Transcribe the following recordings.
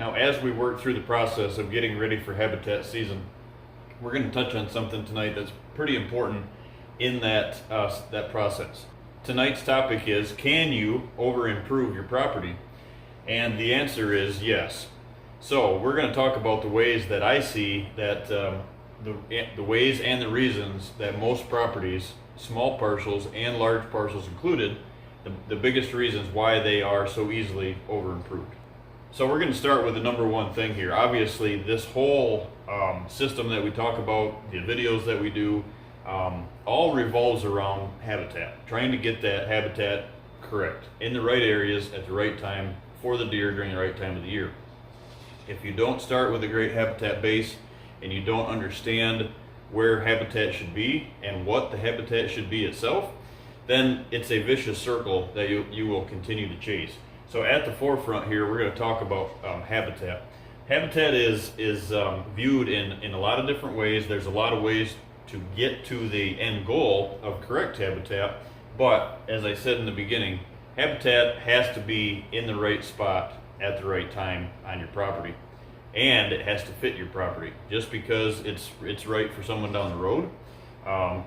Now, as we work through the process of getting ready for habitat season, we're going to touch on something tonight that's pretty important in that process. Tonight's topic is, can you over improve your property? And the answer is yes. So we're going to talk about the ways that I see that the ways and the reasons that most properties, small parcels and large parcels included, the biggest reasons why they are so easily over improved. So we're going to start with the number one thing here. Obviously, this whole system that we talk about, the videos that we do, all revolves around habitat, trying to get that habitat correct in the right areas at the right time for the deer during the right time of the year. If you don't start with a great habitat base and you don't understand where habitat should be and what the habitat should be itself, then it's a vicious circle that you will continue to chase. So at the forefront here, we're going to talk about habitat. Habitat is viewed in a lot of different ways. There's a lot of ways to get to the end goal of correct habitat, but as I said in the beginning, habitat has to be in the right spot at the right time on your property, and it has to fit your property. Just because it's right for someone down the road,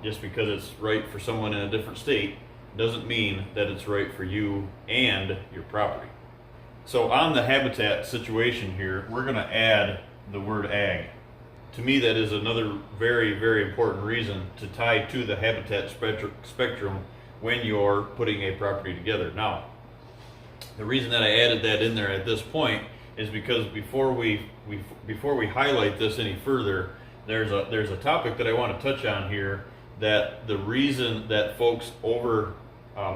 just because it's right for someone in a different state, doesn't mean that it's right for you and your property. So on the habitat situation here, we're going to add the word ag. To me, that is another very, very important reason to tie to the habitat spectrum when you're putting a property together. Now, the reason that I added that in there at this point is because before we highlight this any further, there's a topic that I want to touch on here, that the reason that folks over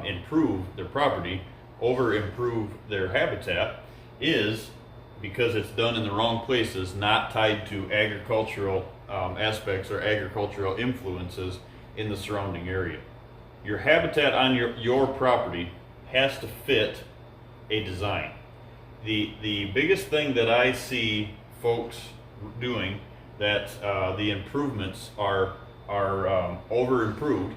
improve their property, over improve their habitat, is because it's done in the wrong places, not tied to agricultural aspects or agricultural influences in the surrounding area. Your habitat on your property has to fit a design. The biggest thing that I see folks doing, that the improvements are over improved,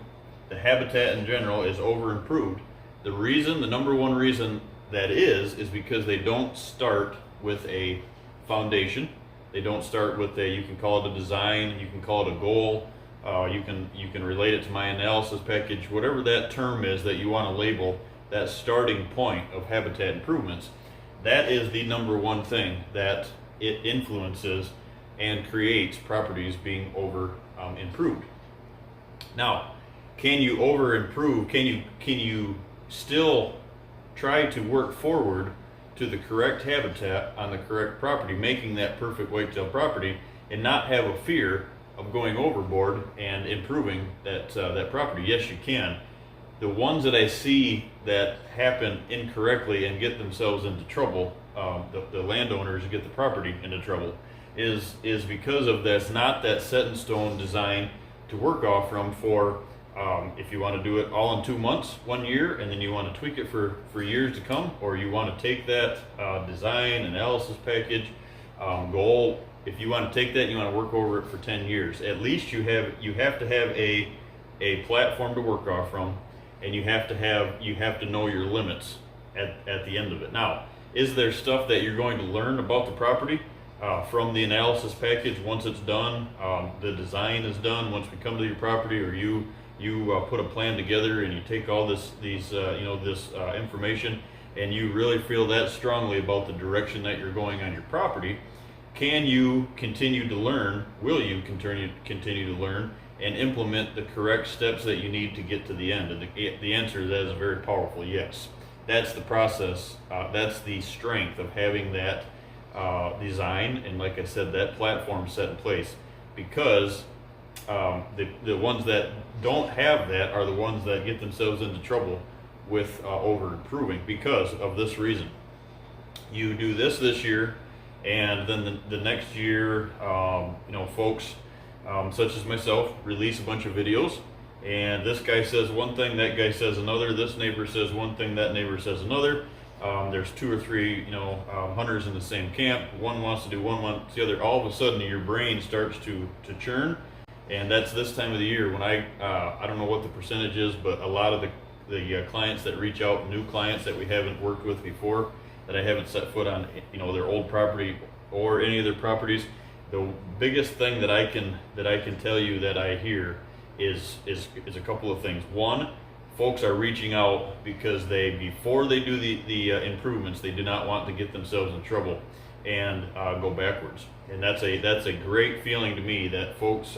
the habitat in general is over improved. The number one reason that is because they don't start with a foundation. They don't start with you can call it a design, you can call it a goal, you can relate it to my analysis package, whatever that term is that you want to label that starting point of habitat improvements. That is the number one thing that it influences and creates properties being over improved. Now, can you over improve? Can you still try to work forward to the correct habitat on the correct property, making that perfect whitetail property, and not have a fear of going overboard and improving that property? Yes, you can. The ones that I see that happen incorrectly and get themselves into trouble, the landowners get the property into trouble, is because of this, not that set in stone design to work off from for if you want to do it all in 2 months, 1 year, and then you want to tweak it for years to come, or you want to take that design analysis package goal, if you want to take that and you want to work over it for 10 years, at least you have to have a platform to work off from, and you have to know your limits at the end of it. Now, is there stuff that you're going to learn about the property from the analysis package once it's done, the design is done, once we come to your property, or you put a plan together and you take all this information and you really feel that strongly about the direction that you're going on your property? Can you continue to learn? Will you continue to learn and implement the correct steps that you need to get to the end? And the answer to that is a very powerful yes. That's the process. That's the strength of having that design, and like I said, that platform set in place, because the ones that don't have that are the ones that get themselves into trouble with over improving because of this reason. You do this year, and then the next year, folks such as myself release a bunch of videos, and this guy says one thing, that guy says another, this neighbor says one thing, that neighbor says another. There's 2 or 3 hunters in the same camp. One wants to do one, wants the other. All of a sudden your brain starts to churn, and that's this time of the year when I don't know what the percentage is, but a lot of the clients that reach out, new clients that we haven't worked with before, that I haven't set foot on, their old property or any of their properties. The biggest thing that I can tell you that I hear is a couple of things. One, folks are reaching out because before they do the improvements, they do not want to get themselves in trouble and go backwards. And that's a great feeling to me that folks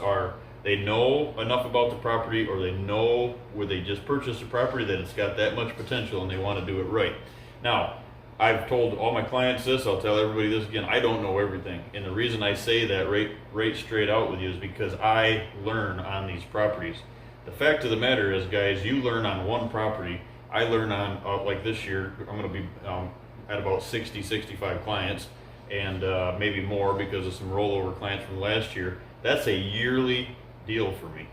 they know enough about the property, or they know where they just purchased a property that it's got that much potential and they want to do it right. Now, I've told all my clients this, I'll tell everybody this again, I don't know everything. And the reason I say that right straight out with you is because I learn on these properties. The fact of the matter is, guys, you learn on one property. I learn on, like this year, I'm going to be at about 60, 65 clients, and maybe more because of some rollover clients from last year. That's a yearly deal for me.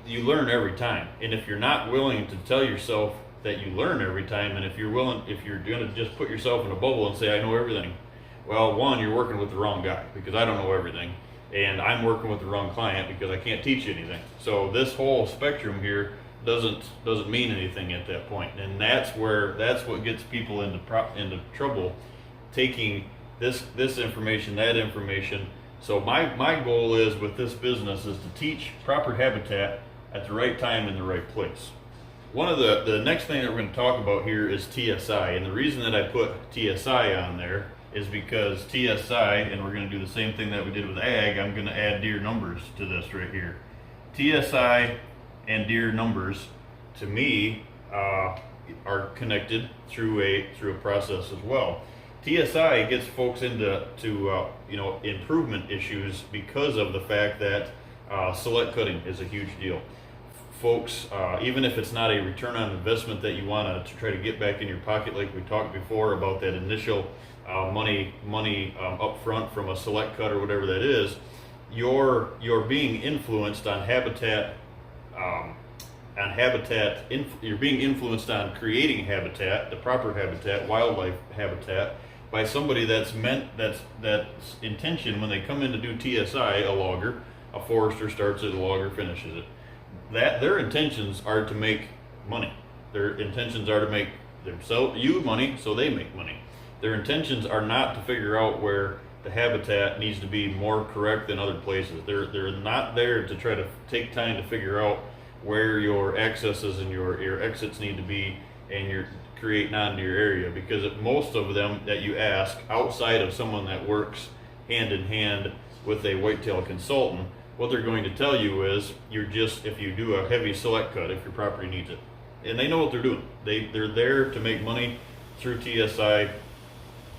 You learn every time. And if you're not willing to tell yourself that you learn every time, and if you're going to just put yourself in a bubble and say, I know everything, well, one, you're working with the wrong guy, because I don't know everything, and I'm working with the wrong client because I can't teach you anything. So this whole spectrum here doesn't mean anything at that point. And that's what gets people into trouble, taking this information, that information. So my goal is with this business is to teach proper habitat at the right time in the right place. One of the next thing that we're going to talk about here is TSI, and the reason that I put TSI on there is because TSI, and we're going to do the same thing that we did with ag, I'm going to add deer numbers to this right here. TSI and deer numbers, to me, are connected through a process as well. TSI gets folks into improvement issues because of the fact that select cutting is a huge deal. Folks, even if it's not a return on investment that you want to try to get back in your pocket, like we talked before about that initial money up front from a select cut or whatever that is, you're being influenced on habitat. You're being influenced on creating habitat, the proper habitat, wildlife habitat, by somebody that's intention when they come in to do TSI, a logger, a forester starts it, a logger finishes it. That their intentions are to make money. Their intentions are to make you money, so they make money. Their intentions are not to figure out where the habitat needs to be more correct than other places. They're not there to try to take time to figure out where your accesses and your exits need to be and create non-deer area, because most of them that you ask, outside of someone that works hand in hand with a whitetail consultant, what they're going to tell you is if you do a heavy select cut, if your property needs it, and they know what they're doing. They're there to make money through TSI,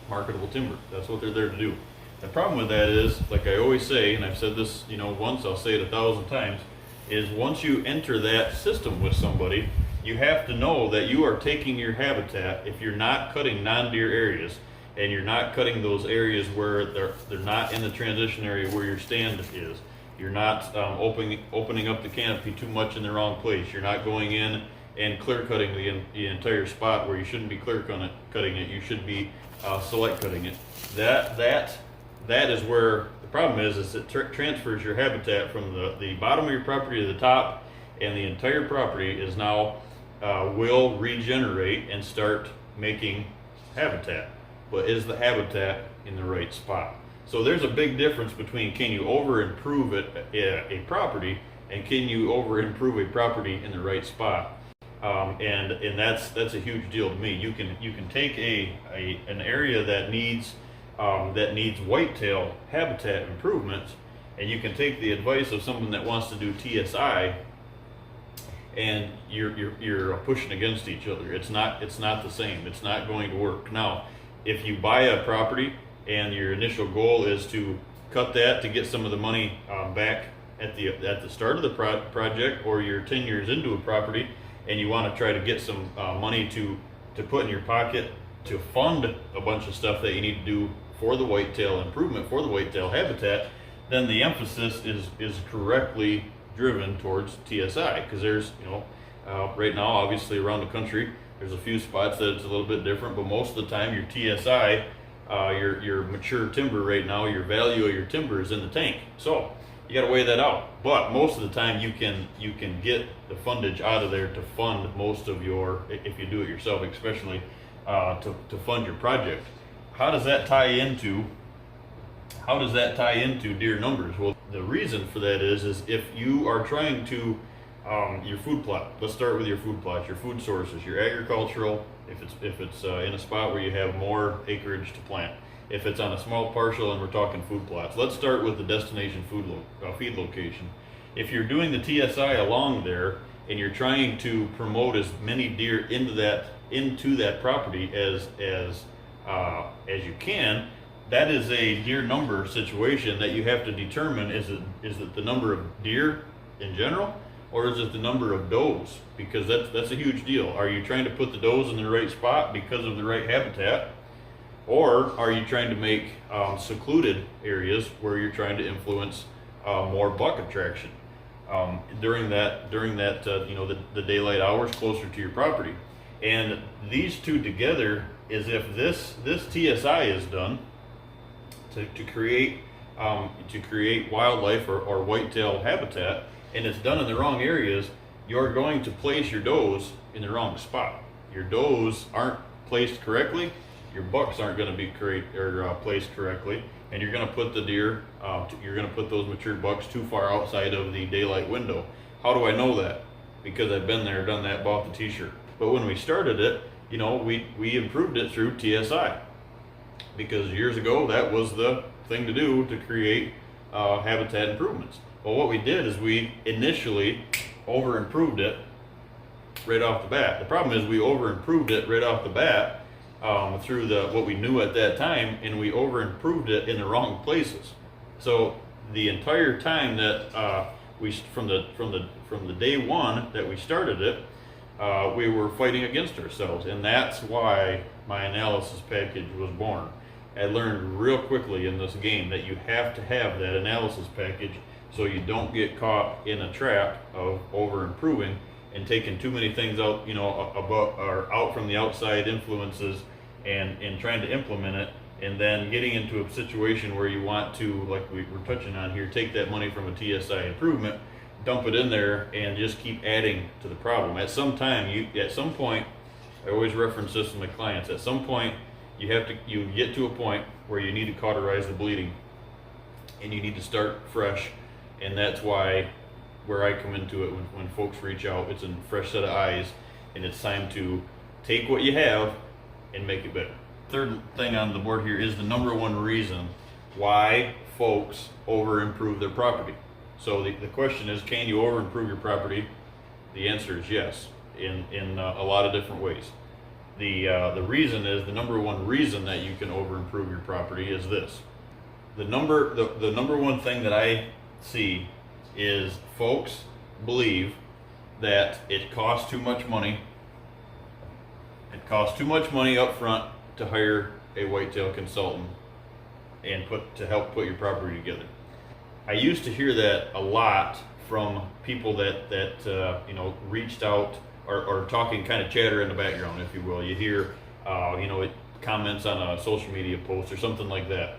marketable timber. That's what they're there to do. The problem with that is, like I always say, and I've said this once, I'll say it 1,000 times, is once you enter that system with somebody, you have to know that you are taking your habitat, if you're not cutting non-deer areas, and you're not cutting those areas where they're not in the transition area where your stand is. You're not opening up the canopy too much in the wrong place. You're not going in and clear cutting the entire spot where you shouldn't be clear cutting it. You should be select cutting it. That is where the problem is it transfers your habitat from the bottom of your property to the top, and the entire property is now will regenerate and start making habitat. But is the habitat in the right spot? So there's a big difference between can you over improve a property and can you over improve a property in the right spot, and that's a huge deal to me. You can take an area that needs whitetail habitat improvements, and you can take the advice of someone that wants to do TSI, and you're pushing against each other. It's not the same. It's not going to work. Now, if you buy a property and your initial goal is to cut that to get some of the money back at the start of the project, or you're 10 years into a property and you want to try to get some money to put in your pocket to fund a bunch of stuff that you need to do for the whitetail improvement, for the whitetail habitat, then the emphasis is correctly driven towards TSI, because there's right now, obviously around the country, there's a few spots that it's a little bit different, but most of the time your TSI, your mature timber right now, your value of your timber is in the tank. So you got to weigh that out. But most of the time you can get the fundage out of there to fund most of your, if you do it yourself especially, to fund your project. How does that tie into deer numbers? Well, the reason for that is if you are trying to your food plot. Let's start with your food plots, your food sources, your agricultural. If it's in a spot where you have more acreage to plant. If it's on a small parcel and we're talking food plots, let's start with the destination feed location. If you're doing the TSI along there and you're trying to promote as many deer into that property as you can, that is a deer number situation that you have to determine. Is it the number of deer in general, or is it the number of does? Because that's a huge deal. Are you trying to put the does in the right spot because of the right habitat, or are you trying to make secluded areas where you're trying to influence more buck attraction during that the daylight hours closer to your property? And these two together is if this TSI is done to create wildlife or whitetail habitat, and it's done in the wrong areas, you're going to place your does in the wrong spot. Your does aren't placed correctly, your bucks aren't going to be placed correctly, and you're going to put the deer, you're going to put those mature bucks too far outside of the daylight window. How do I know that? Because I've been there, done that, bought the t-shirt. But when we started it, we improved it through TSI, because years ago that was the thing to do to create habitat improvements. Well, what we did is we initially over improved it right off the bat. The problem is we over improved it right off the bat through what we knew at that time, and we over improved it in the wrong places. So the entire time that from the day one that we started it, we were fighting against ourselves, and that's why my analysis package was born. I learned real quickly in this game that you have to have that analysis package so you don't get caught in a trap of over improving and taking too many things out, out from the outside influences and trying to implement it, and then getting into a situation where you want to, like we're touching on here, take that money from a TSI improvement, dump it in there, and just keep adding to the problem. At some point, I always reference this to my clients. At some point, you get to a point where you need to cauterize the bleeding, and you need to start fresh. And that's where I come into it when folks reach out. It's a fresh set of eyes, and it's time to take what you have and make it better. Third thing on the board here is the number one reason why folks over improve their property. So the question is, can you over improve your property? The answer is yes, in a lot of different ways. The reason is, the number one reason that you can over improve your property is this. The number one thing that I see is folks believe that it costs too much money. It costs too much money up front to hire a whitetail consultant and to help put your property together. I used to hear that a lot from people that reached out or talking kind of chatter in the background, if you will. You hear comments on a social media post or something like that.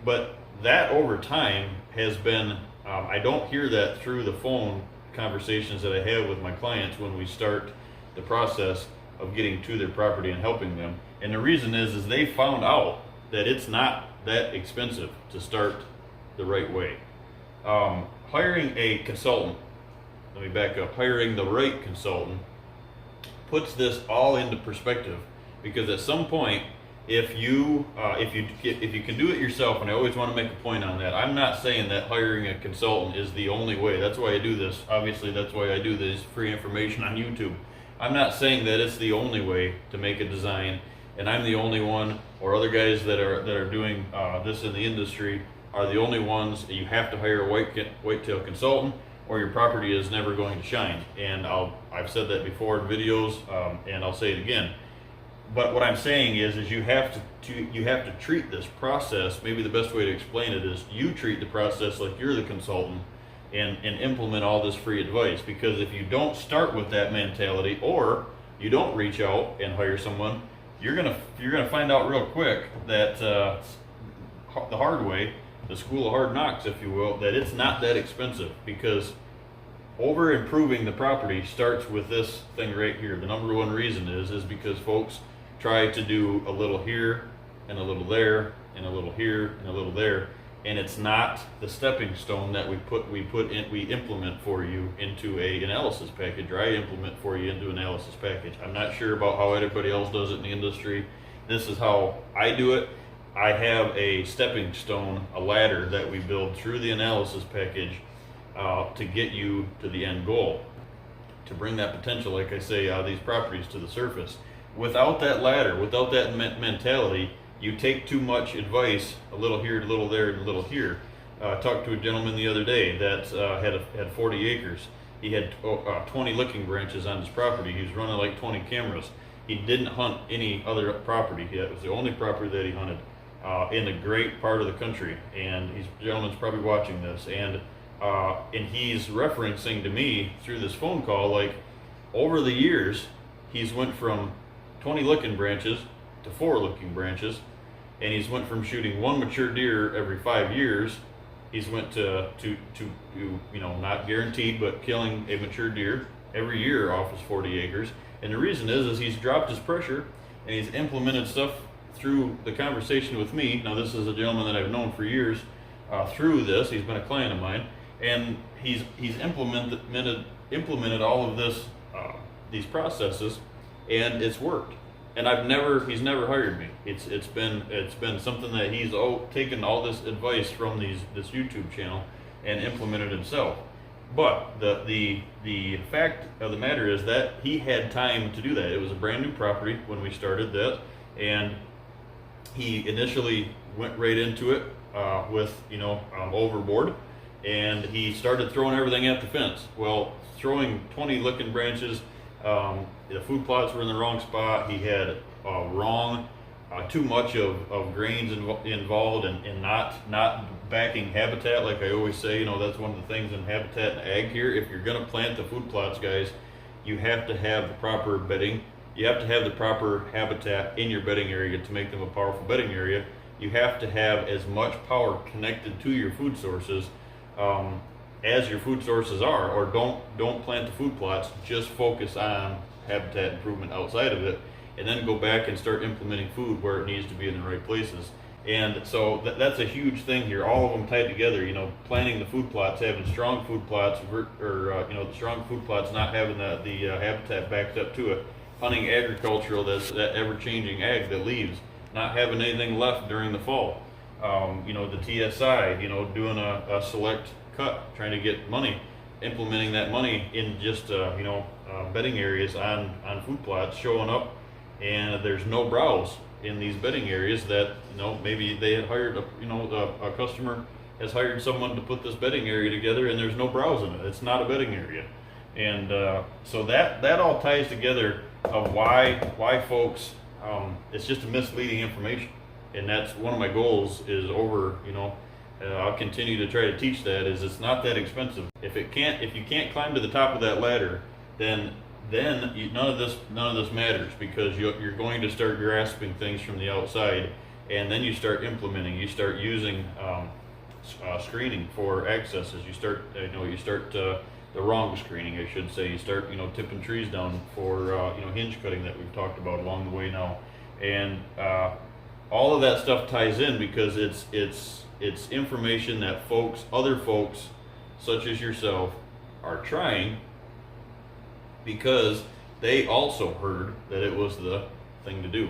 But that over time has been, I don't hear that through the phone conversations that I have with my clients when we start the process of getting to their property and helping them. And the reason is they found out that it's not that expensive to start the right way. Hiring a consultant, let me back up, hiring the right consultant puts this all into perspective, because at some point, if you can do it yourself, and I always want to make a point on that, I'm not saying that hiring a consultant is the only way. That's why I do this. Obviously, that's why I do this free information on YouTube. I'm not saying that it's the only way to make a design, and I'm the only one, or other guys that are doing this in the industry are the only ones. You have to hire a whitetail consultant, or your property is never going to shine. And I've said that before in videos, and I'll say it again. But what I'm saying is you have to treat this process. Maybe the best way to explain it is you treat the process like you're the consultant, and implement all this free advice. Because if you don't start with that mentality, or you don't reach out and hire someone, you're gonna find out real quick that the hard way, the school of hard knocks, if you will, that it's not that expensive. Because over improving the property starts with this thing right here. The number one reason is because folks try to do a little here and a little there and a little here and a little there, and it's not the stepping stone that we implement for you into a analysis package, or I implement for you into an analysis package. I'm not sure about how everybody else does it in the industry. This is how I do it. I have a stepping stone, a ladder that we build through the analysis package to get you to the end goal, to bring that potential, like I say, these properties to the surface. Without that ladder, without that mentality, you take too much advice, a little here, a little there, and a little here. I talked to a gentleman the other day that had 40 acres. He had 20 licking branches on his property. He was running like 20 cameras. He didn't hunt any other property. It was the only property that he hunted in a great part of the country. And the gentleman's probably watching this. And he's referencing to me through this phone call, like, over the years, he's went from 20 licking branches to 4 licking branches, and he's went from shooting 1 mature deer every 5 years. He's went to not guaranteed, but killing a mature deer every year off his 40 acres. And the reason is he's dropped his pressure, and he's implemented stuff through the conversation with me. Now, this is a gentleman that I've known for years. Through this, he's been a client of mine, and he's implemented all of this, these processes, and it's worked. And he's never hired me. It's been something that he's taken all this advice from this YouTube channel and implemented himself. But the fact of the matter is that he had time to do that. It was a brand new property when we started that, and he initially went right into it with overboard, and he started throwing everything at the fence. Well, throwing 20 licking branches. The food plots were in the wrong spot. He had too much of grains involved, and not backing habitat. Like I always say, that's one of the things in habitat and ag here. If you're going to plant the food plots, guys, you have to have the proper bedding. You have to have the proper habitat in your bedding area to make them a powerful bedding area. You have to have as much power connected to your food sources as your food sources are, or don't plant the food plots. Just focus on habitat improvement outside of it, and then go back and start implementing food where it needs to be in the right places. And so that's a huge thing here. All of them tied together. Planting the food plots, having strong food plots, the strong food plots not having the habitat backed up to it. Hunting agricultural, that ever-changing ag that leaves, not having anything left during the fall. The TSI, doing a select cut, trying to get money, implementing that money in just bedding areas on food plots, showing up, and there's no browse in these bedding areas that maybe they had hired a customer has hired someone to put this bedding area together, and there's no browse in it. It's not a bedding area. And so that all ties together of why folks, it's just a misleading information. And that's one of my goals is I'll continue to try to teach that, is it's not that expensive. If you can't climb to the top of that ladder, then none of this matters, because you're going to start grasping things from the outside, and then you start implementing. You start using screening for accesses. You start the wrong screening, I should say. You start tipping trees down for hinge cutting that we've talked about along the way now, and all of that stuff ties in, because it's information that other folks such as yourself are trying, because they also heard that it was the thing to do.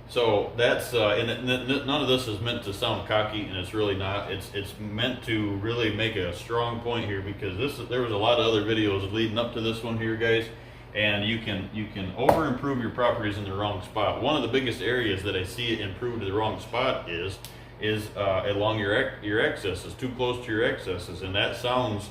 So that's none of this is meant to sound cocky, and it's really not. It's meant to really make a strong point here, because there was a lot of other videos leading up to this one here, guys, and you can over improve your properties in the wrong spot. One of the biggest areas that I see it improve to the wrong spot is along your accesses, too close to your accesses, and that sounds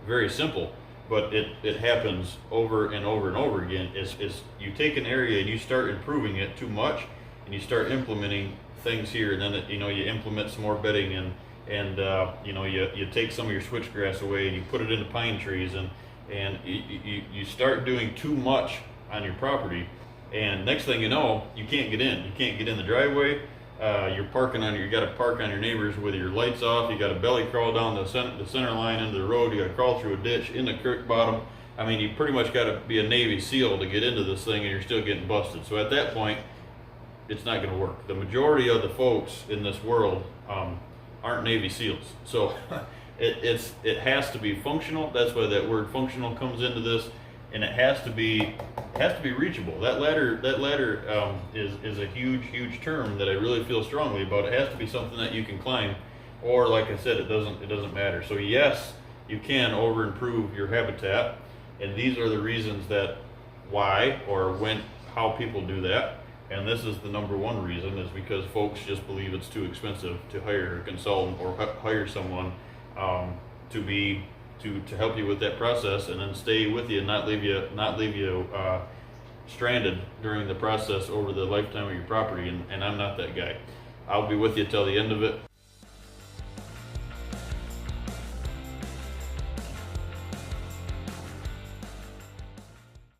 very simple, but it happens over and over and over again. Is you take an area and you start improving it too much, and you start implementing things here, and then you implement some more bedding, and you take some of your switchgrass away and you put it into pine trees, and you start doing too much on your property, and next thing you know, you can't get in. You can't get in the driveway. You got to park on your neighbors with your lights off. You got to belly crawl down the center line into the road. You got to crawl through a ditch in the creek bottom. I mean, you pretty much got to be a Navy SEAL to get into this thing, and you're still getting busted. So at that point, it's not going to work. The majority of the folks in this world aren't Navy SEALs, so it has to be functional. That's why that word functional comes into this, and it has to be reachable. That ladder is a huge term that I really feel strongly about. It has to be something that you can climb, or like I said, it doesn't matter. So yes, you can over improve your habitat, and these are the reasons that why or when how people do that. And this is the number one reason, is because folks just believe it's too expensive to hire a consultant or hire someone to help you with that process, and then stay with you and not leave you stranded during the process over the lifetime of your property. And I'm not that guy. I'll be with you till the end of it.